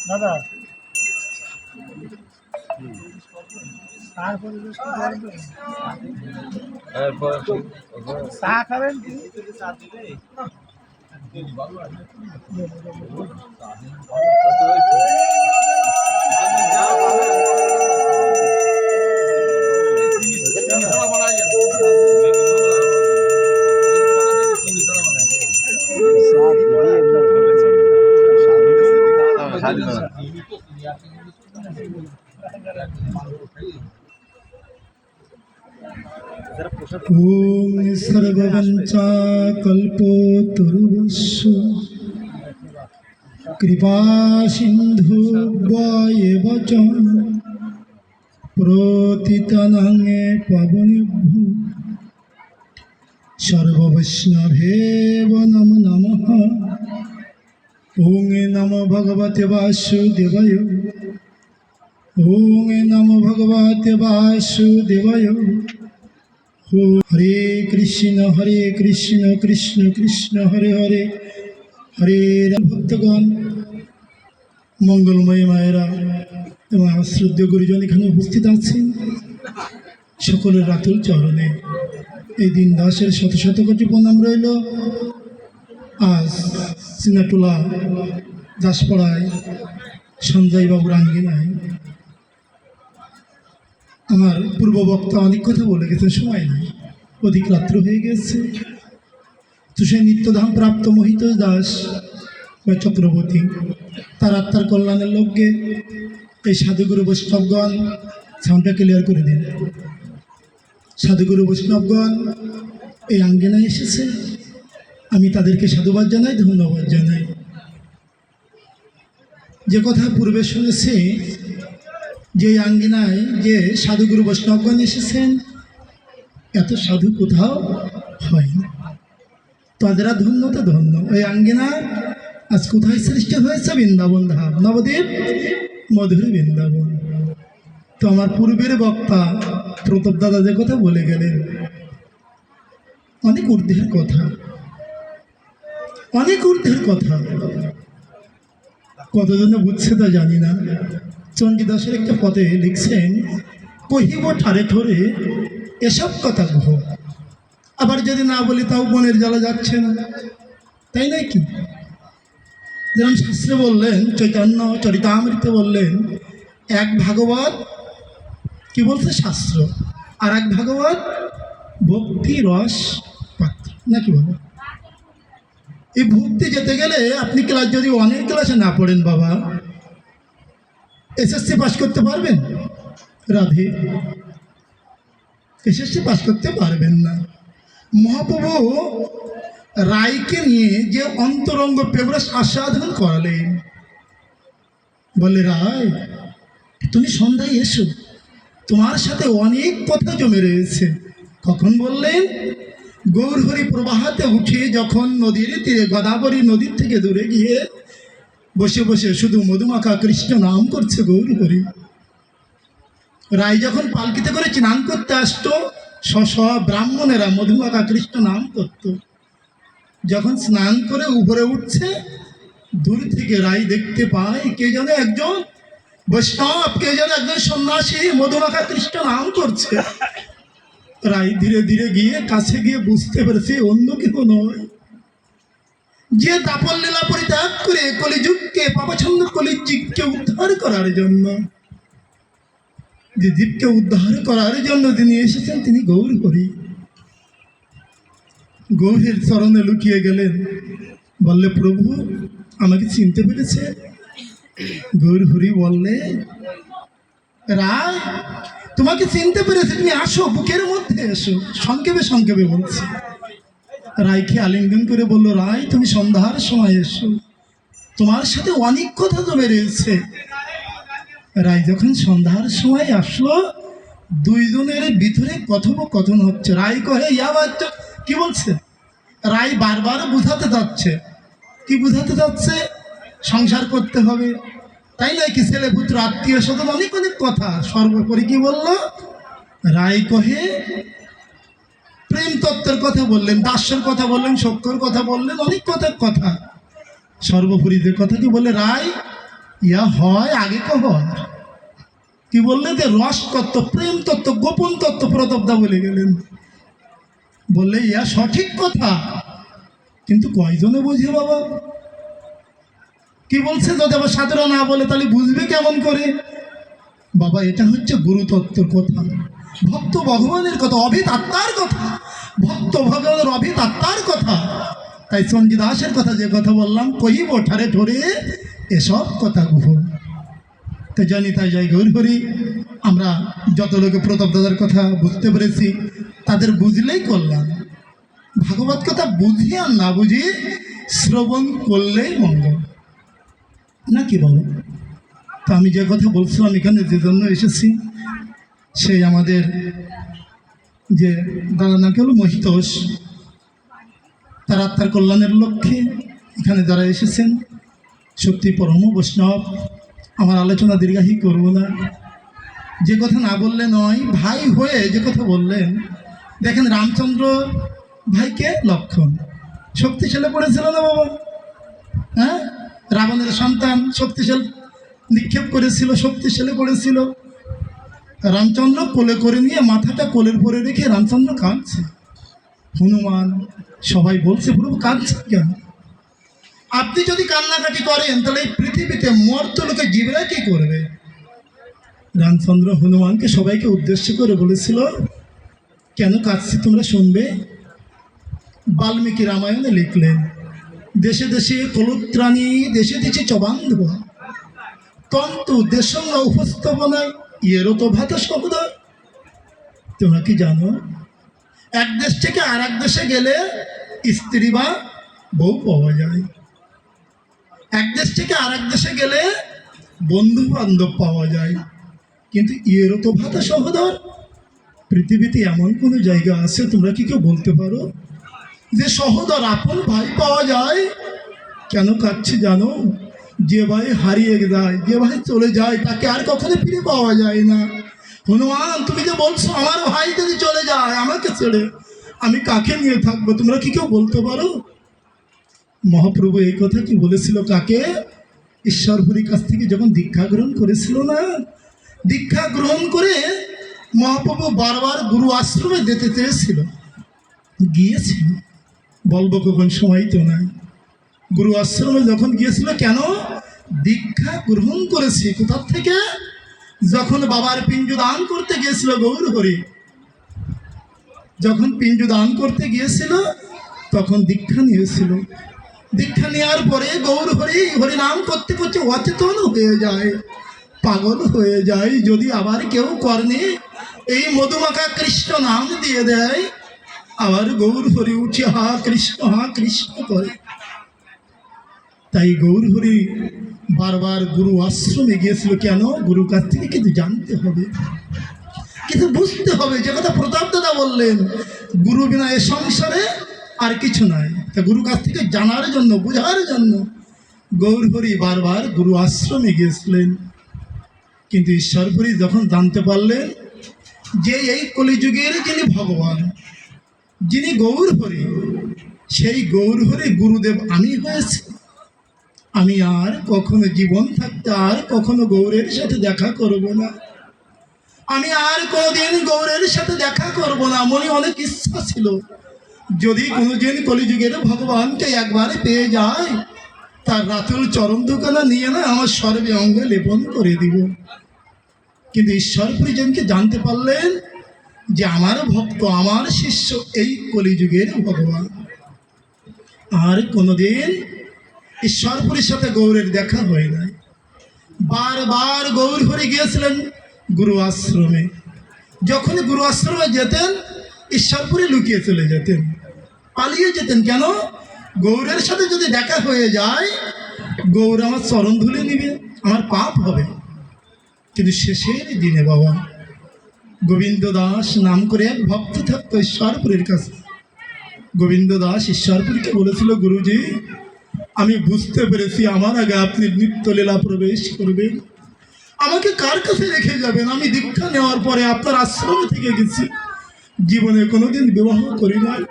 দাদা চা খাবেন কি? ओम सर्ववंचाकल्पोतरुवस्सु कृपा सिन्धुभ्येव च प्रतितनं पावनेभ्यो सर्ववैष्णवेभ्यो नमो नमः। ओम नमो भगवते वासुदेवाय। ओम नमो भगवते वासुदेवाय। हरे कृष्ण कृष्ण कृष्ण हरे हरे हरे राम। भक्तगण, मंगलमय मायरा এবং আমার শ্রদ্ধেয় গুরুজন এখানে উপস্থিত আছেন, সকলের রাতুল চরণে এই দিন দাসের শত শত কোটি প্রণাম রইল। আজ সিনাটোলা দাসপাড়ায় সঞ্জয় বাবুর আঙ্গিনায় আমার পূর্ব বক্তা অনেক কথা বলে গেছে, সময় নেই, অধিক রাত্র হয়ে গেছে। তো সেই নিত্যধাম প্রাপ্ত মোহিত দাস বা চক্রবর্তী তার আত্মার কল্যাণের লক্ষ্যে এই সাধুগুরু বৈষ্ণবগণ সাউন্ডটা ক্লিয়ার করে দিন। সাধুগুরু বৈষ্ণবগণ এই আঙ্গিনায় এসেছে, আমি তাদেরকে সাধুবাদ জানাই, ধন্যবাদ জানাই। যে কথা পূর্বে শুনেছি যে আঙ্গিনায় যে সাধুগুরু বৈষ্ণবগণ এসেছেন, এত সাধু কোথাও হয় না, তাদেরা ধন্য তো ধন্য। ওই আঙ্গিনা আজ কোথায় সৃষ্টি হয়েছে? বৃন্দাবন ধাম, নবদ্বীপ, মধুর বৃন্দাবন। তো আমার পূর্বের বক্তা প্রতাপ দাদা যে কথা বলে গেলেন, অনেক ঊর্ধ্বের কথা, অনেক ঊর্ধ্বের কথা, কতজনে বুঝছে তা জানি না। চণ্ডীদাসের একটা পদে লিখছেন, কহিব ঠারে ঠোরে এসব কথা কহ। আবার যদি না বলি তাও মনের জ্বালা যাচ্ছে না, তাই নয় কি? যেমন শাস্ত্রে বললেন, চৈতন্য চরিতামৃতে বললেন, এক ভাগবত কি বলছে শাস্ত্র, আর এক ভাগবত ভক্তি রস পাত্র, নাকি বলো? এই ভক্তি যেতে গেলে আপনি ক্লাস যদি অনেক ক্লাসে না পড়েন বাবা, এসএসসি পাস করতে পারবেন? রাধে, এসএসসি পাস করতে পারবেন না। মহাপ্রভু রায়কে নিয়ে যে অন্তরঙ্গ প্রেমরস আস্বাদন করালেন, বলে রায় তুমি সন্ধ্যায় এসো, তোমার সাথে অনেক কথা জমে রয়েছে। কখন বললেন? গৌরহরি প্রবাহাতে উঠে যখন নদীর তীরে, গোদাবরী নদীর থেকে দূরে গিয়ে বসে বসে শুধু মধুমাখা কৃষ্ণ নাম করছে গৌরহরি। রায় যখন পালকিতে করে স্নান করতে আসতো, ব্রাহ্মণেরা মধুমাখা কৃষ্ণ নাম করত। যখন স্নান করে উপরে উঠছে, দূর থেকে রায় দেখতে পায় কে যেন একজন বৈষ্ণব, কে যেন একজন সন্ন্যাসী মধুমাখা কৃষ্ণ নাম করছে। রায় ধীরে ধীরে গিয়ে কাছে গিয়ে বুঝতে পেরেছে অন্য কেউ নয়, যে তাপর লীলা পরিত্যাগ করে কলিযুগকে পাপছন্দ কলিযুগকে উদ্ধার করার জন্য, যে জীবকে উদ্ধার করার জন্য তিনি এসেছেন, তিনি গৌরহরি। গৌরের চরণে লুকিয়ে গেলেন, বললে প্রভু আমাকে চিনতে পেরেছে? গৌরহরি বললে, রায় তোমাকে চিনতে পেরেছে, তুমি আসো, বুকের মধ্যে এসো। সংক্ষেপে সংক্ষেপে বলছি। রায়কে আলিঙ্গন করে বলল, রায় তুমি সন্ধ্যার সময় এসো, তোমার সাথে অনেক কথা জমে রয়েছে। রায় যখন সন্ধ্যার সময় আসলো, দুইজনের ভিতরে কথোপকথন হচ্ছে। রায় কহে ইয়া বাচ্চা, কি বলছে? রায় বারবার বুঝাতে যাচ্ছে। কি বুঝাতে যাচ্ছে? সংসার করতে হবে, তাই নয় কি? ছেলে পুত্র আত্মীয় স্বজন অনেক অনেক কথা। সর্বোপরি কি বলল? রায় কহে প্রেম তত্ত্বের কথা বললেন, দাস্যের কথা বললেন, সত্যর কথা বললেন, অনেক কথা। সর্বোপরি যে কথা কি বলে রায়, ইয়া হয় আগে কহর। কি বললেন? যে রস তত্ত্ব, প্রেম তত্ত্ব, গোপন তত্ত্ব প্রতাপদা বলে গেলেন। বললে ইয়া সঠিক কথা, কিন্তু কয়জনে বুঝে বাবা? কি বলছে? যদি আবার সাধুরা না বলে তাহলে বুঝবে কেমন করে? বাবা এটা হচ্ছে গুরুতত্ত্বর কথা, ভক্ত ভগবানের কথা, অভিত আত্মার কথা, ভক্ত ভগবানের অভিত আত্মার কথা। তাই চণ্ডী দাসের কথা যে কথা বললাম, কহিব ঠারে ঠোরে এসব কথা গুহ। তো জানি তাই যাই গৌর হরি। আমরা যত লোকে প্রতাপ দাদার কথা বুঝতে পেরেছি, তাদের বুঝলেই করলাম। ভাগবত কথা বুঝি আর না বুঝি, শ্রবণ করলেই মঙ্গল, নাকি বাবা? তো আমি যে কথা বলছিলাম, এখানে যে জন্য এসেছি, সেই আমাদের যে দাদা নাকি হলো মহিতোষ, তার আত্মার কল্যাণের লক্ষ্যে এখানে যারা এসেছেন, সত্যি পরম বৈষ্ণব। আমার আলোচনা দীর্ঘায়ী করব না। যে কথা না বললে নয়, ভাই হয়ে যে কথা বললেন। দেখেন রামচন্দ্র ভাইকে লক্ষণ শক্তিশালী পড়েছিল না বাবা? হ্যাঁ, রাবণের সন্তান শক্তিশালী নিক্ষেপ করেছিল, শক্তিশালী পড়েছিল। রামচন্দ্র কোলে করে নিয়ে মাথাটা কোলের পরে রেখে রামচন্দ্র কাঁদছে। হনুমান সবাই বলছে, প্রভু কাঁদছে কেন? আপনি যদি কান্নাকাটি করেন তাহলে এই পৃথিবীতে মর্ত লোকে জীবরা কি করবে? রামচন্দ্র হনুমানকে সবাইকে উদ্দেশ্য করে বলেছিল, কেন কাঁদছি তোমরা শুনবে। বাল্মীকি রামায়ণে লিখলেন, দেশে দেশে কলুত্রাণী, দেশে দেশে চবান্ধব তন্তু দেশঙ্গ উপস্থাপনায় ইয়েরও তো ভাত শব্দ। তোমরা কি জানো, এক দেশ থেকে আর এক দেশে গেলে স্ত্রী বা বউ পাওয়া যায়, এক দেশ থেকে আর এক দেশে গেলে বন্ধু বান্ধব পাওয়া যায়, কিন্তু ইয়েরও তো ভাত সহোদর। পৃথিবীতে এমন কোনো জায়গা আছে তোমরা কি কেউ বলতে পারো যে সহোদর আপন ভাই পাওয়া যায়? কেন কাঁদছি জানো? যে ভাই হারিয়ে যায়, যে ভাই চলে যায়, তাকে আর কখনো ফিরে পাওয়া যায় না। হনুমান তুমি যে বলছো আমার ভাই যদি চলে যায় আমাকে ছেড়ে, আমি কাকে নিয়ে থাকবো? তোমরা কি কেউ বলতে পারো? মহাপ্রভু এই কথা কি বলেছিল কাকে? ঈশ্বরপুরীর কাছ থেকে যখন দীক্ষা গ্রহণ করেছিল না, দীক্ষা গ্রহণ করে মহাপ্রভু বারবার গুরু আশ্রমে যেতে চেয়েছিল, গিয়েছিল। বলবো কখন, সময় তো নাই। গুরু আশ্রমে যখন গিয়েছিল, কেন? দীক্ষা গ্রহণ করেছি। কোথার থেকে? যখন বাবার পিণ্ড দান করতে গিয়েছিল গৌর হরি, যখন পিণ্ড দান করতে গিয়েছিল তখন দীক্ষা নিয়েছিল। দীক্ষা নেওয়ার পরে গৌর হরি হরিনাম করতে করতে অচেতন হয়ে যায়, পাগল হয়ে যায়। যদি আবার কেউ কর্ণে এই মধুমাখা কৃষ্ণ নাম দিয়ে দেয়, আবার গৌর হরি উঠে হা কৃষ্ণ করে। তাই গৌর হরি বারবার গুরু আশ্রমে গিয়েছিল। কেন? গুরুর কাছ থেকে কিন্তু জানতে হবে, কিন্তু বুঝতে হবে। যে কথা প্রতাপ দাদা বললেন, গুরু বিনা এ সংসারে আর কিছু নাই। তা গুরু কাছ থেকে জানার জন্য, বোঝার জন্য গৌর হরি বারবার গুরু আশ্রমে গিয়েছিলেন। কিন্তু ঈশ্বরপুরী যখন জানতে পারলেন যে এই কলিযুগের যিনি ভগবান, যিনি গৌর হরি, সেই গৌর হরি গুরুদেব আমি হয়েছি, আমি আর কখনো জীবন থাকতে আর কখনো গৌরের সাথে দেখা করব না, আমি আর কোনোদিন গৌরের সাথে দেখা করব না। মনে অনেক ইচ্ছা ছিল, যদি কোনোদিন কলিযুগের ভগবানকে একবারে পেয়ে যায়, তার রাতুল চরণ দুখানা নিয়ে না আমার সর্বে অঙ্গে লেপন করে দিব। কিন্তু ঈশ্বরপুরী যেদিনকে জানতে পারলেন যে আমার ভক্ত, আমার শিষ্য এই কলিযুগের ভগবান, আর কোনোদিন ঈশ্বরপুরীর সাথে গৌরের দেখা হয় নাই। বারবার গৌর হরি গিয়েছিলেন গুরু আশ্রমে। যখনই গুরু আশ্রমে যেতেন, ঈশ্বরপুরী লুকিয়ে চলে যেতেন, পালিয়ে যেতেন। কেন? গৌরের সাথে যদি দেখা হয়ে যায়, গৌর আমার চরণ ধুলে নিবে, আমার পাপ হবে। কিন্তু শেষের দিনে বাবা গোবিন্দ দাস নাম করে এক ভক্ত থাকতো ঈশ্বরপুরের কাছে। গোবিন্দ দাস ঈশ্বরপুরকে বলেছিল, গুরুজি আমি বুঝতে পেরেছি আমার আগে আপনি নিত্যলীলা প্রবেশ করবেন, আমাকে কার কাছে রেখে যাবেন? আমি দীক্ষা নেওয়ার পরে আপনার আশ্রমে থেকে গেছি, জীবনে কোনোদিন বিবাহ করি নাই,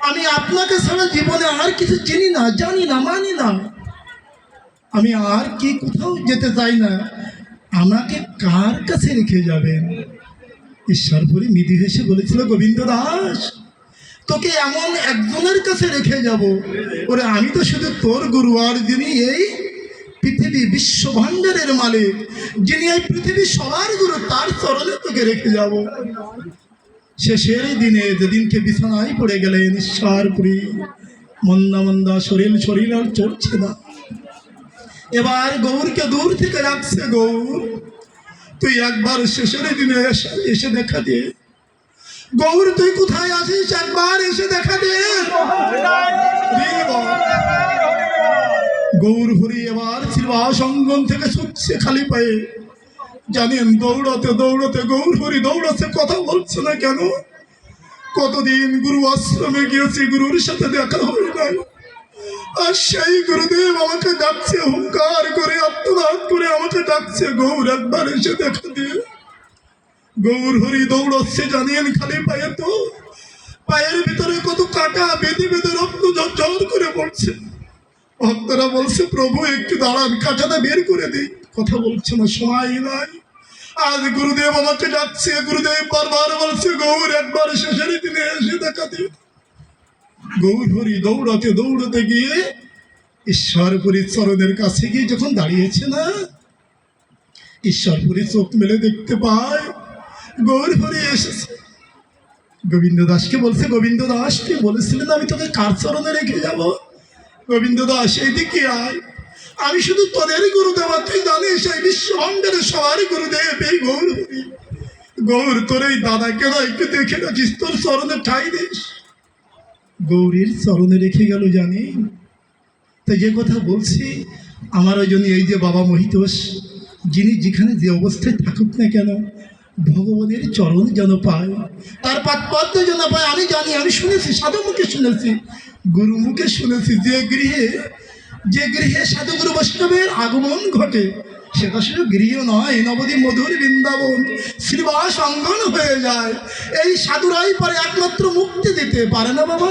আমি আপনাকে ছাড়া জীবনে আর কিছু চিনি না, জানি না, মানি না, আমি আর কি কোথাও যেতে চাই না, আমাকে কার কাছে রেখে যাবেন? ঈশ্বরপুরী মৃদু হেসে বলেছিল, গোবিন্দ দাস তোকে এমন একজনের কাছে রেখে যাব, ওরে আমি তো শুধু তোর গুরু, আর যিনি এই পৃথিবী বিশ্বভাণ্ডারের মালিক, যিনি এই পৃথিবী সবার গুরু, তার চরণে তোকে রেখে যাব। শেষের দিনে যেদিনকে বিছানায় পড়ে গেলেন ঈশ্বরপুরী, মন্দা মন্দা শরীর আর চলছে না। এবার গৌরকে দূর থেকে রাখছে, গৌর তুই একবার শেষের দিনে এসে দেখা দে, গৌর তুই কোথায় আছিস, একবার এসে দেখা দে। গৌর হরি এবার শ্রীবাস অঙ্গন থেকে ছুটছে খালি পায়ে। জানেন দৌড়াতে দৌড়াতে গৌর হরি দৌড়াচ্ছে, কথা বলছে না কেন? কতদিন গুরু আশ্রমে গিয়েছি, গুরুর সাথে দেখা হয় নাই, আর সেই গুরুদেব আমাকে ডাকছে, হুঙ্কার করে আত্মনাদ করে আমাকে ডাকছে, গৌর একবার এসে দেখা দে। গৌর হরি দৌড়াচ্ছে জানেন খালি পায়ে, তো পায়ের ভিতরে কত কাটা বেঁধে বেঁধে রক্ত ঝরঝর করে পড়ছে। ভক্তরা বলছে, প্রভু একটু দাঁড়ান, কাঁটাটা বের করে দিই। কথা বলছে না, সময় নাই। আজ গুরুদেব আমাকে ডাকছে, গুরুদেব বারবার বলছে, গৌর একবার শেষের দিনে এসে দেখা দে। গৌর হরি দৌড়াতে দৌড়াতে গিয়ে ঈশ্বরপুরীর চরণের কাছে গিয়ে যখন দাঁড়িয়েছে না, ঈশ্বরপুরী চোখ মেলে দেখতে পায় গৌর হরি এসেছে। গোবিন্দ দাসকে বলছে, গোবিন্দ দাস তুই বলেছিলেন আমি তোকে কার চরণে রেখে যাব? গোবিন্দ দাস এইদিকে আয়, আমি শুধু তোদেরই গুরুদেব, তুই জানিস এই বিশ্বভাণ্ডারে সবারই গুরুদেব এই গৌর হরি। গৌর তোর এই দাদাকে না একটু দেখে রাখিস, তোর চরণে ঠাই দিস। গৌরীর চরণে রেখে গেল জানি। তাই যে কথা বলছি, আমার ওই জন্য এই যে বাবা মহিতোষ, যিনি যেখানে যে অবস্থায় থাকুক না কেন, ভগবানের চরণ যেন পায়, তার পাদপদ্ম যেন পায়। আমি জানি, আমি শুনেছি, সাধু মুখে শুনেছি, গুরু মুখে শুনেছি, যে গৃহে সাধুগুরু বৈষ্ণবের আগমন ঘটে, সেটা শুধু গৃহ নয়, নবদ্বীপ মধুর বৃন্দাবন শ্রীবাস অঙ্গন হয়ে যায়। এই সাধুরাই পরে একমাত্র মুক্তি দিতে পারে না। বাবা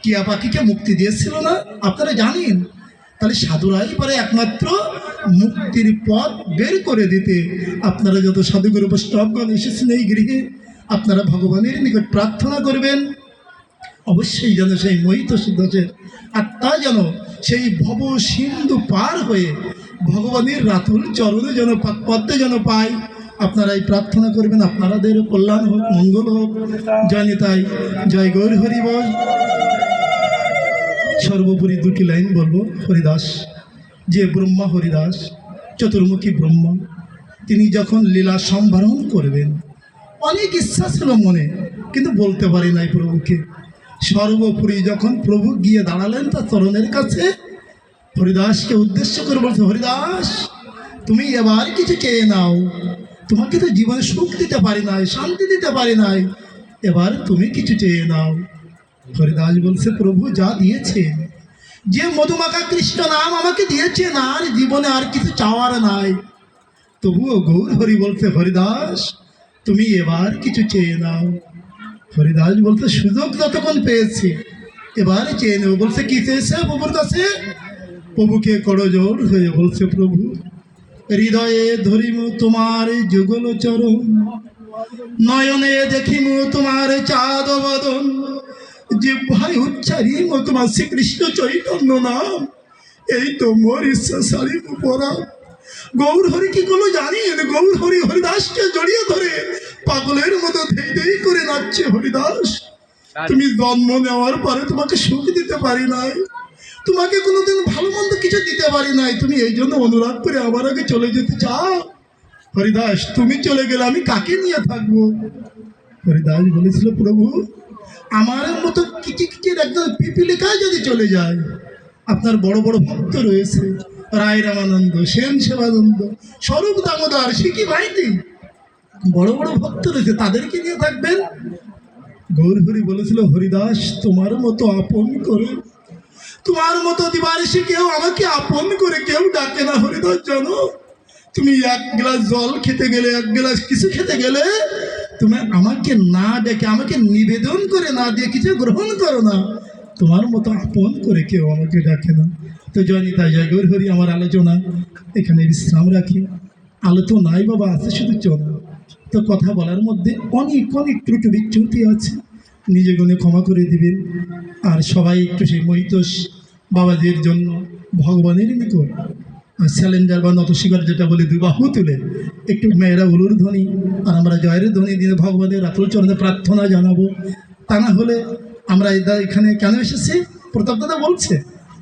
টিয়া পাখিকে মুক্তি দিয়েছিল না, আপনারা জানেন? তাহলে সাধুরাই পরে একমাত্র মুক্তির পথ বের করে দিতে। আপনারা যত সাধুগুরু বৈষ্ণবগণ এসেছেন এই গৃহে, আপনারা ভগবানের নিকট প্রার্থনা করবেন, অবশ্যই যেন সেই মহিতোষ দাসের আত্মা যেন সেই ভব সিন্ধু পার হয়ে ভগবানের রাতুল চরণে যেন পদ্মে যেন পায়। আপনারা এই প্রার্থনা করবেন, আপনাদের কল্যাণ হোক, মঙ্গল হোক। জয় নিতাই, জয় গৌর হরি বল। সর্বোপরি দুটি লাইন বলবো। হরিদাস, যে ব্রহ্মা হরিদাস, চতুর্মুখী ব্রহ্মা, তিনি যখন লীলা সম্ভারণ করবেন, অনেক ইচ্ছা ছিল মনে, কিন্তু বলতে পারি নাই প্রভুকে। সর্বোপরি যখন প্রভু গিয়ে দাঁড়ালেন তার চরণের কাছে, হরিদাসকে উদ্দেশ্য করে বলছে, হরিদাস তুমি এবার কিছু চেয়ে নাও, তোমাকে তো জীবনে সুখ দিতে পারি নাই, শান্তি দিতে পারি নাই, এবার তুমি কিছু চেয়ে নাও। হরিদাস বলছে, প্রভু যা দিয়েছেন, যে মধুমাখা কৃষ্ণ নাম আমাকে দিয়েছেন, আর জীবনে আর কিছু চাওয়ার নাই। তবুও গৌর হরি বলছে, হরিদাস তুমি এবার কিছু চেয়ে নাও। হরিদাস বলতে সুযোগ যতক্ষণ পেয়েছি এবার চেয়ে নেব। বলছে, কি চেয়েছে প্রভুর কাছে? প্রভুকে করজোড় হয়ে বলছে, প্রভু হৃদয়ে ধরিম তোমার যুগল চরণ, নয়নে দেখিম তোমার চাঁদ বদন, জিহ্বায় উচ্চারিম তোমার শ্রীকৃষ্ণ চৈতন্য নাম, এই তো মোর ইচ্ছা সারিব পরা। গৌর হরি কি করলো জানেন? গৌর হরি হরিদাসকে জড়িয়ে ধরে পাগলের মতো ধেই ধেই করে নাচছে। হরিদাস তুমি জন্ম নেওয়ার পরে তোমাকে সুখ দিতে পারি নাই, তোমাকে কোনোদিন ভালো মন্দ কিছু দিতে পারি নাই, তুমি এই জন্য অনুরাগ করে আমার আগে চলে যেতে চাও। হরিদাস তুমি চলে গেলে আমি কাকে নিয়ে থাকবো? হরিদাস বলেছিল, প্রভু আমার মতো কিচিকিচির একজন পিপিলিকায় যদি চলে যায়, আপনার বড় বড় ভক্ত রয়েছে, রায় রামানন্দ, সেন সেবানন্দ, স্বরূপ দামোদর, সিকি ভাইটি, বড় বড় ভক্ত রয়েছে, তাদেরকে নিয়ে থাকবেন। গৌর হরি বলেছিল, হরিদাস তোমার মতো আপন করে, তোমার মতো দিবারিশি কেউ আমাকে আপন করে কেউ ডাকে না হরিদাস। জানো, তুমি এক গ্লাস জল খেতে গেলে, এক গ্লাস কিছু খেতে গেলে, তুমি আমাকে না ডেকে, আমাকে নিবেদন করে না দিয়ে কিছু গ্রহণ করো না। তোমার মতো আপন করে কেউ আমাকে ডাকে না। তো জয়নিতা জয় গৌর হরি, আমার আলোচনা এখানে বিশ্রাম রাখি। আলো তো নাই বাবা, আছে শুধু চলা। তো কথা বলার মধ্যে অনেক অনেক ত্রুটি বিচ্যুতি আছে, নিজে গুণে ক্ষমা করে দিবেন। আর সবাই একটু সেই মহিতোষ বাবাজির জন্য ভগবানের নিকট স্যালেন্ডার বা নতস্বীকার যেটা বলে দুই বাহু তুলে একটু মেয়েরা উলুর ধ্বনি আর আমরা জয়ের ধ্বনি দিয়ে ভগবানের আতুল চরণে প্রার্থনা জানাবো। তা না হলে আমরা এখানে কেন এসেছি? প্রতাপ দাদা বলছে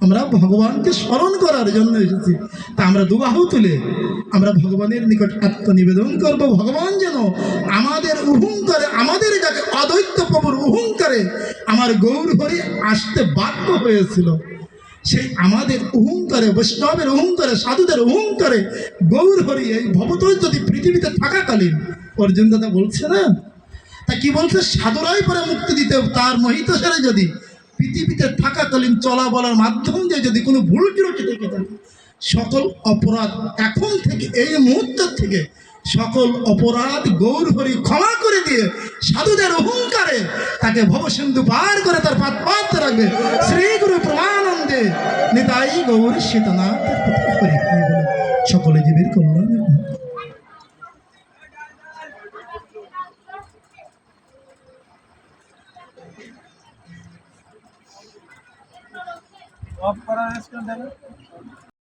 আমরা ভগবানকে স্মরণ করার জন্য এসেছি। তা আমরা দুবাহু তুলে আমরা ভগবানের নিকট আত্মনিবেদন করব। ভগবান যেন আমাদের উহুঙ্কারে, আমাদের যাকে অদ্বৈত প্রভুর উহুঙ্কারে আমার গৌর হরি আসতে বাধ্য হয়েছিল, সেই আমাদের অহংকারে, বৈষ্ণবের অহংকারে, সাধুদের অহংকারে গৌর হরি এই ভবতোষ যদি পৃথিবীতে থাকাকালীন, অর্জুন দাদা বলছে না, তা কি বলছে, সাধুরাই পরে মুক্তি দিতে, তার মহিতোষের যদি পৃথিবীতে থাকাকালীন চলা বলার মাধ্যম দিয়ে যদি কোনো ভুল ত্রুটি থেকে থাকে, সকল অপরাধ এখন থেকে এই মুহূর্ত থেকে সকল অপরাধ গৌর হরি ক্ষমা করে দিয়ে সাধুদের অহংকারে তাকে ভবসিন্ধু পার করে তার পাত পাত রাখবে। শ্রী গুরু প্রমানন্দে নিতাই গৌর সীতানাথ হরি হরি বলে সকলে জীবের কল্যাণ। অফ করা রেস্টুরেন্ট